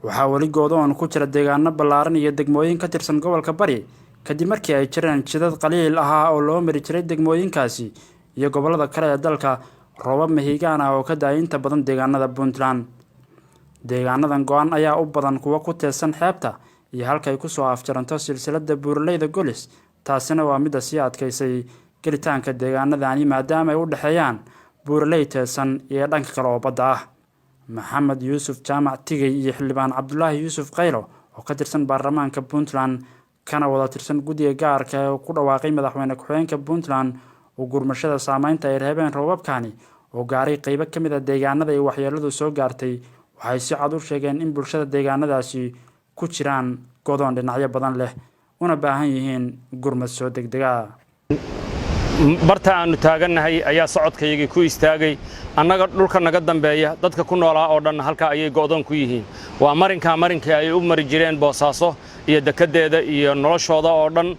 waxaa wali go'doon ku jira deegaano ballaaran iyo degmooyin ka tirsan gobolka Barri kadib markii ay jireen jidad qaliil ah oo loo mari jiray degmooyinkaasi iyo gobolada kale ee dalka roobab mahiigaan ah oo ka daay inta badan deegaanada Puntland. Deegaanadan go'an ayaa u badan kuwa ku teesan xeebta iyo halka ay ku soo afjaranto silsiladda buuraleyda Golis, taasina waa mid sii adkaysay gelitaanka deegaanadani maadaama ay u dhaxeeyaan buuraley teesan iyo dhanka kale oo badda ah. Maxamed Yuusuf Jaamac Tigay iyo xildhibaan Cabdullaahi Yuusuf Qaylo oo ka tirsan baarlamaanka Puntland kana wada tirsan guddiga gaarka ee ku dhawaaqay madaxweyne ku-xigeenka Puntland oo gurmashada saameynta ay reebeen roobabkani oo gaaray qaybo ka mid ah deegaanada ay waxyeeladu soo gaartay, waxay si cad u sheegeen in bulshada deegaanadaasi ku jiraan go'doon dhinacyo badan leh una baahan yihiin gurmad soo degdega. barta aanu taagannahay ayaa socodkaygii ku istaagay annaga dhulka naga dambeeya dadka ku noolaa oo dhan halka ayay go'doon ku yihiin. waa marinkii ay u mari jireen Boosaaso iyo dekedeeda iyo noloshooda oo dhan.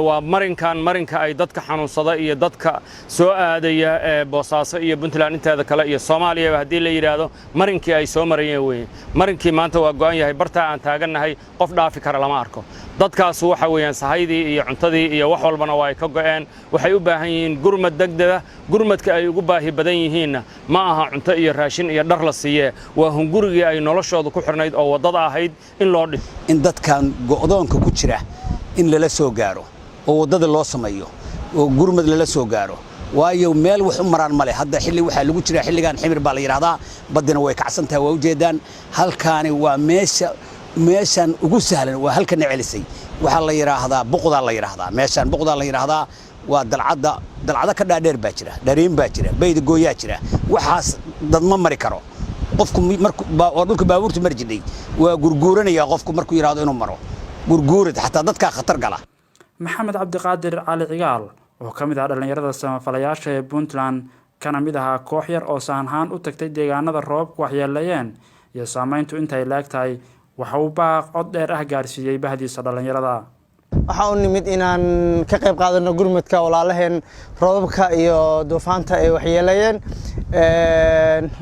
waa marinka ay dadka xanuunsada iyo dadka soo aadaya Boosaaso iyo Puntland inteeda kale iyo Soomaaliya hadii la yiraahdo marinkii ay soo marayeen weey. marinkii maanta waa go'an yahay barta aan taagannahay qof dhaafi kara lama arko. dadkaas waxa weeyaan sahaydii iyo cuntadii iyo wax walbana waa ay ka go'een. waxay u baahan yihiin gurmad degdeg gurmadka ay ugu baahi badan yihiin ma aha cunto iyo raashin iyo dhar la siiyay, waa hungurigii ay noloshooda ku xirnayd oo wadada ahayd in loo dhis in dadkan go'doonka ku jira in lala soo gaaro oo wadada loo sameeyo oo gurmad lala soo gaaro. waayo meel wax u maraan male hadda xilli waxa lagu jira xilligan ximir baa la yiraahdaa, badina way kacsantahay waa u jeedaan. halkaani waa meeshan ugu sahlan waa halkan celisay waxa la yiraahdaa buqda la yiraahdaa. meeshan buqda la yiraahdaa waa dalcada ka dhaadheer baa jira, dhareen baa jira, bayda gooyaa jira. waxaas dad ma mari karo. qofku markuu dhulka baabuurta mari jiray waa gurguuranaya qofku markuu yiraahdo inuu maro gurguurad xataa dadka khatar gala. Maxamed Cabdiqaadir Cali Cigaal oo ka mid ah dhalinyarada samafalayaasha ee Puntland kana mid ah koox yar oo sahanhaan u tagtay deegaanada roobabku waxyeeleeyeen iyo saameyntu intay laagtahay waxa uu baaq cod dheer ah gaarsiiyay bahdiisa dhalinyarada. waxa uu nimid inaan ka qayb qaadano gurmadka walaalaheen roobabka iyo duufaanta ay waxyeeleeyeen.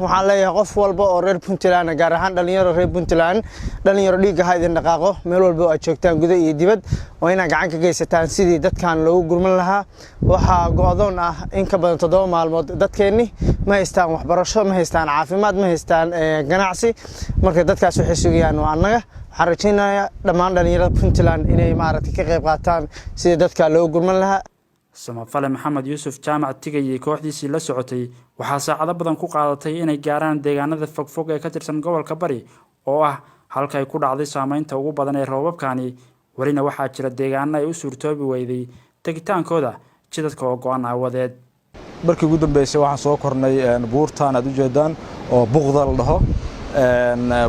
waxaan leeyahay qof walba oo reer Puntland gaar ahaan dhalinyaro reer Puntland dhalinyaro dhiiga ha idin dhaqaaqo meel walba oo joogtaan gudaha iyo dibad oo inaan gacan ka geysataan sidii dadkan loogu gurman lahaa. waxa go'doon ah in ka badan 7 maalmood dadkeenni ma haystaan waxbarasho, ma haystaan caafimaad, ma haystaan ganacsi. marka dadkaas waxay sugayaan waa annaga. waxaan rajaynayaa dhammaan dhalinyarada Puntland inay maaragtay ka qayb qaataan sidii dadka loo gurman lahaa. samafale Maxamed Yuusuf Jaamac Tigay iyo kooxdiisii la socotay waxaa saacado badan ku qaadatay inay gaaraan deegaanada fogfog ee ka tirsan gobolka Barri oo ah halka ay ku dhacday saameynta ugu badan ee roobabkani. walina waxaa jira deegaano ay u suurtoobi weyday tagitaankooda jidadka oo go'an aawadeed. markii ugu dambeysay waxaan soo kornay buurtaan aad u jeedaan oo buqda la dhaho.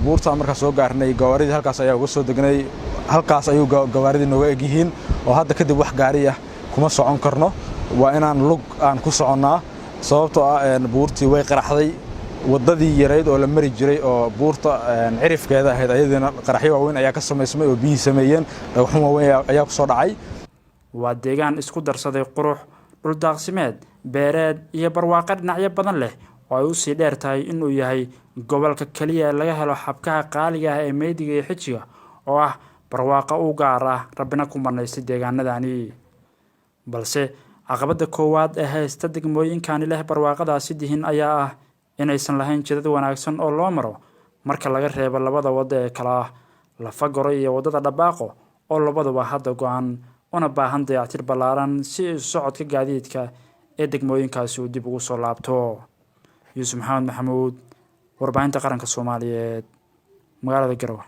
buurtaan markaa soo gaarnay gawaaridii halkaas ayaa uga soo degnay. halkaas ayuu gawaaridii nooga eg yihiin oo hadda kadib wax gaari ah kuma socon karno. waa inaan lug aan ku soconnaa sababtoo ah buurtii way qaraxday. wadadii yareed oo la mari jiray oo buurta cirifkeeda ahayd ayadina qaraxyo waaweyn ayaa ka samaysmay oo biyi sameeyeen dhagaxun waaweyn ayaa ku soo dhacay. waa deegaan isku darsaday qurux, dhul daaqsimeed, beereed iyo barwaaqo dhinacyo badan leh oo ay u sii dheer tahay inuu yahay gobolka kaliya laga helo xabkaha qaaliga ah ee meediga iyo xijiga oo ah barwaaqo u gaar ah rabbina ku marnaysay deegaanadani. balse caqabada koowaad ee haysta degmooyinkani leh barwaaqadaasi dihin ayaa ah inaysan lahayn jidad wanaagsan oo loo maro marka laga reebo labada wado ee kala ah Lafagoro iyo wadada Dhabaaqo oo labaduba hadda go'an una baahan dayactir ballaaran si socodka gaadiidka ee degmooyinkaasi uu dib ugu soo laabto. Yuusuf Maxamed Maxamuud, warbaahinta qaranka Soomaaliyeed, magaalada Garowe.